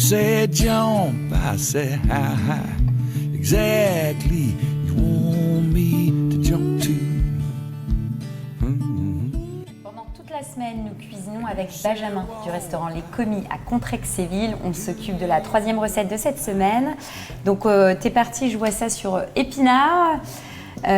said jump, I said how high exactly you want me to jump to. Pendant toute la semaine, nous cuisinons avec Benjamin du restaurant Les Commis à Contrexéville. On s'occupe de la 3e recette de cette semaine. Donc t'es parti, je vois ça sur épinards,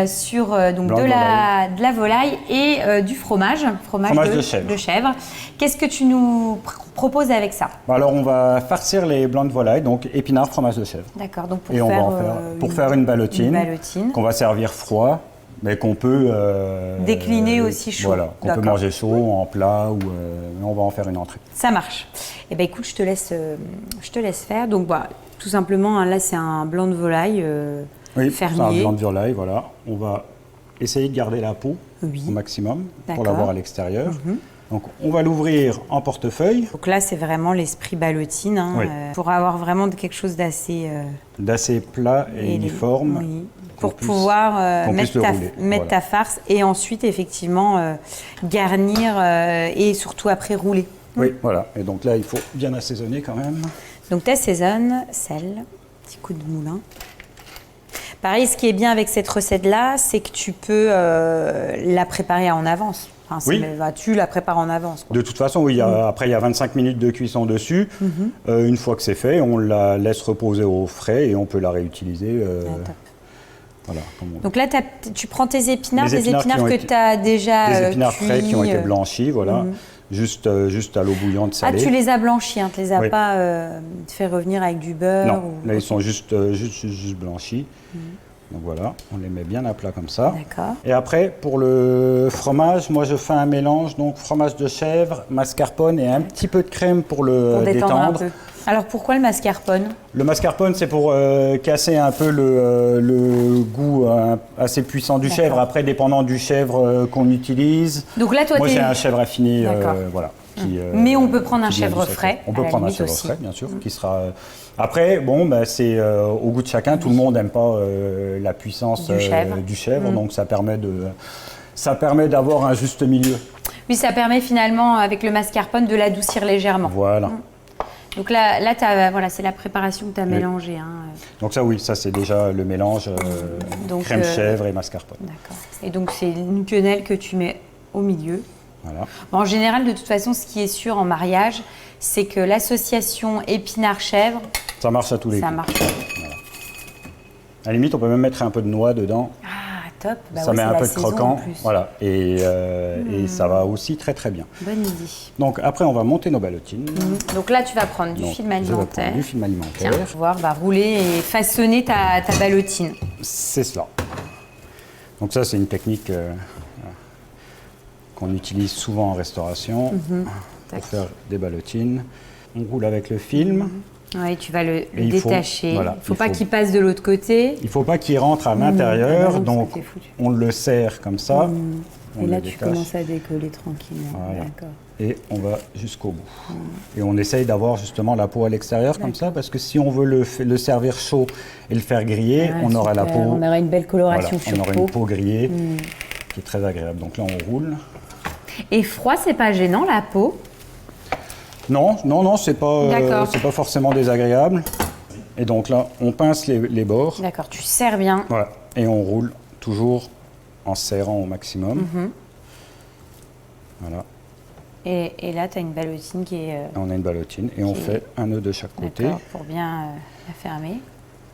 sur donc de la volaille et du fromage de chèvre. Qu'est-ce que tu nous proposes avec ça? Alors on va farcir les blancs de volaille, donc épinards, fromage de chèvre. D'accord, donc pour faire une ballotine qu'on va servir froid, mais qu'on peut décliner aussi chaud. Voilà, qu'on peut manger chaud en plat ou on va en faire une entrée. Ça marche. Eh ben écoute, je te laisse faire. Donc voilà, tout simplement, hein, là c'est un blanc de volaille oui, fermier. C'est un blanc de volaille, voilà. On va essayer de garder la peau au maximum pour l'avoir à l'extérieur. Donc on va l'ouvrir en portefeuille. Donc là c'est vraiment l'esprit ballotine, hein, pour avoir vraiment quelque chose d'assez plat et uniforme. Oui. Pour pouvoir mettre ta farce et ensuite effectivement garnir et surtout après rouler. Oui, voilà. Et donc là il faut bien assaisonner quand même. Donc tu assaisonnes, sel, petit coup de moulin. Pareil, ce qui est bien avec cette recette-là, c'est que tu peux la préparer en avance. Enfin, oui. Tu la prépares en avance, quoi. De toute façon, oui, après il y a 25 minutes de cuisson dessus. Une fois que c'est fait, on la laisse reposer au frais et on peut la réutiliser. Voilà, donc là, tu prends tes épinards, des épinards que tu as déjà des épinards cuits, frais qui ont été blanchis, voilà. Juste à l'eau bouillante salée. Ah, tu les as blanchis, hein, tu les as pas fait revenir avec du beurre? Non, là ils sont juste blanchis. Donc voilà, on les met bien à plat comme ça. D'accord. Et après, pour le fromage, moi je fais un mélange, donc fromage de chèvre, mascarpone et un petit peu de crème pour le détendre. Un peu. Alors pourquoi le mascarpone? Le mascarpone, c'est pour casser un peu le goût assez puissant du chèvre. Après, dépendant du chèvre qu'on utilise. Donc là, toi, moi j'ai un chèvre affiné, voilà. Mais on peut prendre un chèvre frais. On peut prendre un chèvre frais, bien sûr, qui sera. Après, bon, bah, c'est au goût de chacun. Tout le monde n'aime pas la puissance du chèvre, donc ça permet d'avoir un juste milieu. Oui, ça permet finalement, avec le mascarpone, de l'adoucir légèrement. Voilà. Donc là voilà, c'est la préparation que tu as mélangée. Hein. Donc ça, oui, ça c'est déjà le mélange crème chèvre et mascarpone. D'accord. Et donc c'est une quenelle que tu mets au milieu. Voilà. Bon, en général, de toute façon, ce qui est sûr en mariage, c'est que l'association épinard-chèvre... Ça marche à tous les coups. Ça marche. Voilà. À la limite, on peut même mettre un peu de noix dedans. Ah, top. Bah ça met un peu de croquant. Voilà. Et ça va aussi très très bien. Bonne idée. Donc après, on va monter nos ballotines. Donc là, tu vas prendre du film alimentaire. Je vais prendre du film alimentaire. Tiens, pour pouvoir rouler et façonner ta ballotine. C'est cela. Donc ça, c'est une technique... qu'on utilise souvent en restauration pour faire des ballotines. On roule avec le film. Oui, tu vas le détacher. Il ne faut pas qu'il passe de l'autre côté. Il ne faut pas qu'il rentre à l'intérieur, donc on le serre comme ça. Et là, tu commences à décoller tranquillement. Voilà. Et on va jusqu'au bout. Et on essaye d'avoir justement la peau à l'extérieur comme ça, parce que si on veut le servir chaud et le faire griller, on aura la peau... On aura une belle coloration sur peau. On aura une peau grillée qui est très agréable. Donc là, on roule. Et froid, c'est pas gênant, la peau? Non, c'est pas forcément désagréable. Et donc là, on pince les bords. D'accord, tu serres bien. Voilà, et on roule toujours en serrant au maximum. Voilà. Et là, tu as une ballotine qui est... on a une ballotine et on fait un nœud de chaque côté. Pour bien la fermer.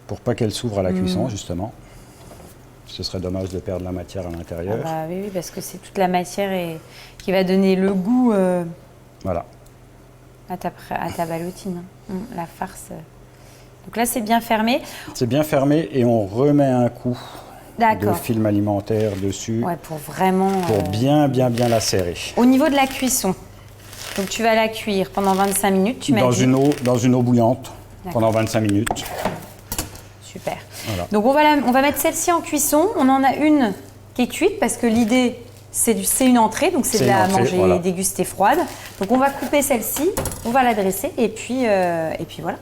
Pour pas qu'elle s'ouvre à la cuisson, justement. Ce serait dommage de perdre la matière à l'intérieur. Ah bah oui, parce que c'est toute la matière qui va donner le goût voilà. à ta ballotine. La farce. Donc là, c'est bien fermé. C'est bien fermé et on remet un coup de film alimentaire dessus. Ouais, pour vraiment... Pour bien la serrer. Au niveau de la cuisson, donc tu vas la cuire pendant 25 minutes. Dans une eau bouillante pendant 25 minutes. Super. Voilà. Donc on va mettre celle-ci en cuisson. On en a une qui est cuite parce que l'idée, c'est une entrée, donc c'est de la manger et déguster froide. Donc on va couper celle-ci, on va la dresser et puis voilà.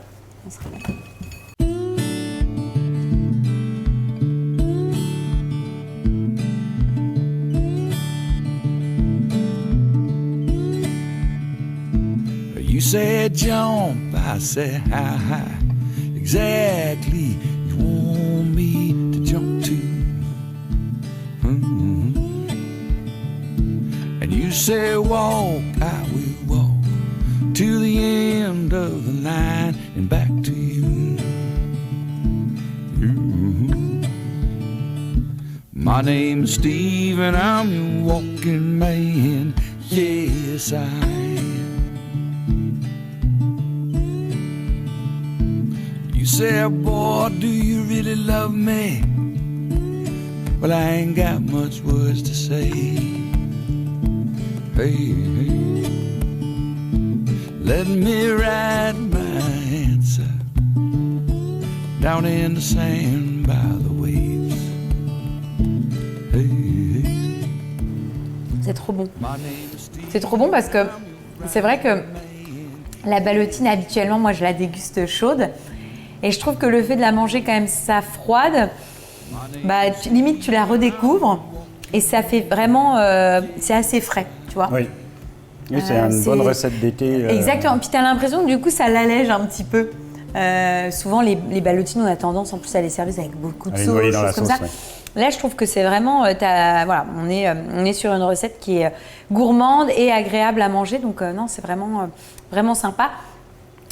You said jump, by, say how high exactly you want me to jump to. And you say walk, I will walk to the end of the line and back to you. My name's Steve and I'm your walking man. Yes, I am. You say, boy, do you really love me? Well, I ain't got much words to say. Hey, hey. Let me write my answer down in the sand by the waves. Hey, hey. C'est trop bon. C'est trop bon parce que c'est vrai que la ballotine, habituellement, moi, je la déguste chaude. Et je trouve que le fait de la manger quand même ça froide, bah, limite, tu la redécouvres. Et ça fait vraiment... c'est assez frais, tu vois. Oui. Oui, c'est une bonne recette d'été. Exactement. Puis tu as l'impression que du coup, ça l'allège un petit peu. Souvent, les ballotines, on a tendance en plus à les servir avec beaucoup de sauce, choses comme ça. Ouais. Là, je trouve que c'est vraiment... voilà, on est sur une recette qui est gourmande et agréable à manger. Donc non, c'est vraiment, vraiment sympa.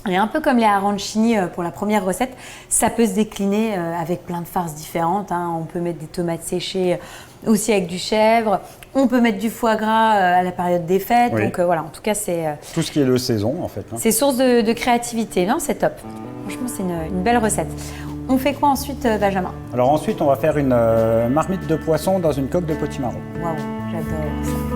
Et un peu comme les arancini pour la première recette, ça peut se décliner avec plein de farces différentes. Hein. On peut mettre des tomates séchées aussi avec du chèvre. On peut mettre du foie gras à la période des fêtes. Oui. Donc voilà, en tout cas, c'est... tout ce qui est le saison, en fait. Hein. C'est source de créativité. Non, c'est top. Franchement, c'est une belle recette. On fait quoi ensuite, Benjamin? Alors ensuite, on va faire une marmite de poisson dans une coque de potimarron. Waouh, j'adore ça.